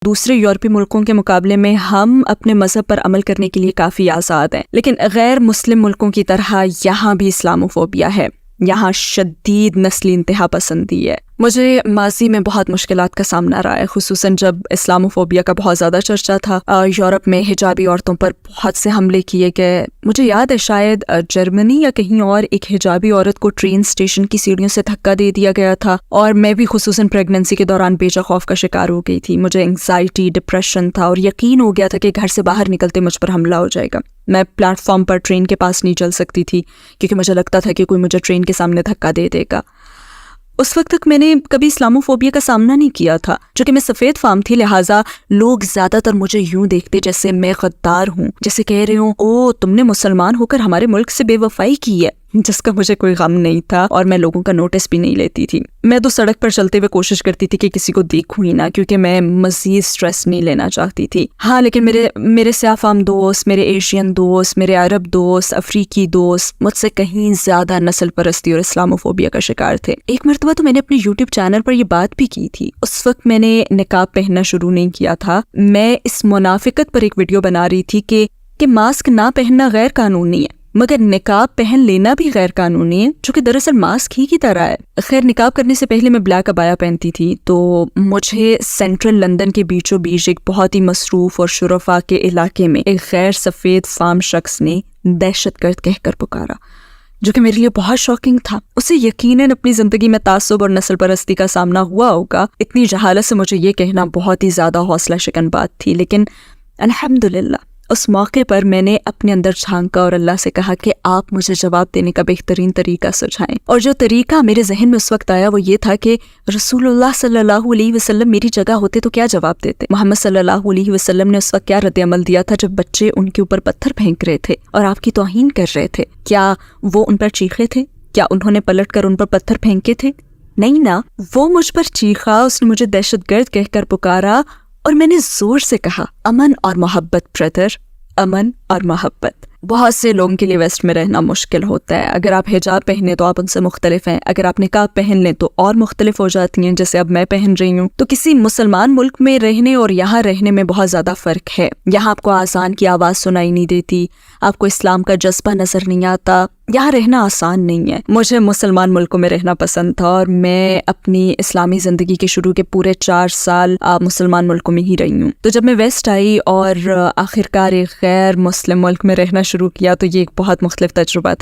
دوسرے یورپی ملکوں کے مقابلے میں ہم اپنے مذہب پر عمل کرنے کے لیے کافی آزاد ہیں، لیکن غیر مسلم ملکوں کی طرح یہاں بھی اسلاموفوبیا ہے، یہاں شدید نسلی انتہا پسندی ہے۔ مجھے ماضی میں بہت مشکلات کا سامنا رہا ہے، خصوصاً جب اسلاموفوبیا کا بہت زیادہ چرچا تھا۔ یورپ میں حجابی عورتوں پر بہت سے حملے کیے گئے۔ مجھے یاد ہے شاید جرمنی یا کہیں اور ایک حجابی عورت کو ٹرین اسٹیشن کی سیڑھیوں سے دھکا دے دیا گیا تھا، اور میں بھی خصوصاً پریگننسی کے دوران بے جا خوف کا شکار ہو گئی تھی۔ مجھے انگزائٹی، ڈپریشن تھا، اور یقین ہو گیا تھا کہ گھر سے باہر نکلتے مجھ پر حملہ ہو جائے گا۔ میں پلیٹ فارم پر ٹرین کے پاس نہیں چل سکتی تھی کیونکہ مجھے لگتا تھا کہ کوئی مجھے ٹرین کے سامنے دھکا دے دے گا۔ اس وقت تک میں نے کبھی اسلاموفوبیا کا سامنا نہیں کیا تھا، چونکہ میں سفید فام تھی، لہٰذا لوگ زیادہ تر مجھے یوں دیکھتے جیسے میں غدار ہوں، جیسے کہہ رہے ہوں او تم نے مسلمان ہو کر ہمارے ملک سے بے وفائی کی ہے، جس کا مجھے کوئی غم نہیں تھا اور میں لوگوں کا نوٹس بھی نہیں لیتی تھی۔ میں تو سڑک پر چلتے ہوئے کوشش کرتی تھی کہ کسی کو دیکھوں ہی نہ، کیونکہ میں مزید سٹریس نہیں لینا چاہتی تھی۔ ہاں لیکن میرے سیاہ فام دوست، میرے ایشین دوست، میرے عرب دوست، افریقی دوست مجھ سے کہیں زیادہ نسل پرستی اور اسلاموفوبیا کا شکار تھے۔ ایک مرتبہ تو میں نے اپنے یوٹیوب چینل پر یہ بات بھی کی تھی۔ اس وقت میں نے نقاب پہننا شروع نہیں کیا تھا، میں اس منافقت پر ایک ویڈیو بنا رہی تھی کہ ماسک نہ پہننا غیر قانونی ہے، مگر نقاب پہن لینا بھی غیر قانونی ہے، جو کہ دراصل ماسک ہی کی طرح ہے۔ خیر، نقاب کرنے سے پہلے میں بلیک ابایا پہنتی تھی، تو مجھے سینٹرل لندن کے بیچوں بیچ ایک بہت ہی مصروف اور شرفا کے علاقے میں ایک غیر سفید فام شخص نے دہشت گرد کہہ کر پکارا، جو کہ میرے لیے بہت شاکنگ تھا۔ اسے یقیناً اپنی زندگی میں تعصب اور نسل پرستی کا سامنا ہوا ہوگا۔ اتنی جہالت سے مجھے یہ کہنا بہت ہی زیادہ حوصلہ شکن بات تھی، لیکن الحمدللہ اس موقع پر میں نے اپنے اندر جھانکا اور اللہ سے کہا کہ آپ مجھے جواب دینے کا بہترین طریقہ سجھائیں۔ اور جو طریقہ میرے ذہن میں اس وقت آیا وہ یہ تھا کہ رسول اللہ صلی اللہ علیہ وسلم میری جگہ ہوتے تو کیا جواب دیتے؟ محمد صلی اللہ علیہ وسلم نے اس وقت کیا رد عمل دیا تھا جب بچے ان کے اوپر پتھر پھینک رہے تھے اور آپ کی توہین کر رہے تھے؟ کیا وہ ان پر چیخے تھے؟ کیا انہوں نے پلٹ کر ان پر پتھر پھینکے تھے؟ نہیں نا، وہ مجھ پر چیخا، اس نے مجھے دہشت گرد کہہ کر پکارا، اور میں نے زور سے کہا امن اور محبت برادر، امن اور محبت۔ بہت سے لوگوں کے لیے ویسٹ میں رہنا مشکل ہوتا ہے۔ اگر آپ حجاب پہنے تو آپ ان سے مختلف ہیں، اگر آپ نقاب پہن لیں تو اور مختلف ہو جاتی ہیں، جیسے اب میں پہن رہی ہوں۔ تو کسی مسلمان ملک میں رہنے اور یہاں رہنے میں بہت زیادہ فرق ہے۔ یہاں آپ کو آذان کی آواز سنائی نہیں دیتی، آپ کو اسلام کا جذبہ نظر نہیں آتا، یہاں رہنا آسان نہیں ہے۔ مجھے مسلمان ملکوں میں رہنا پسند تھا، اور میں اپنی اسلامی زندگی کے شروع کے پورے 4 سال مسلمان ملکوں میں ہی رہی ہوں۔ تو جب میں ویسٹ آئی اور آخرکار ایک غیر مسلم ملک میں رہنا شروع کیا تو یہ ایک بہت مختلف تجربہ تھا۔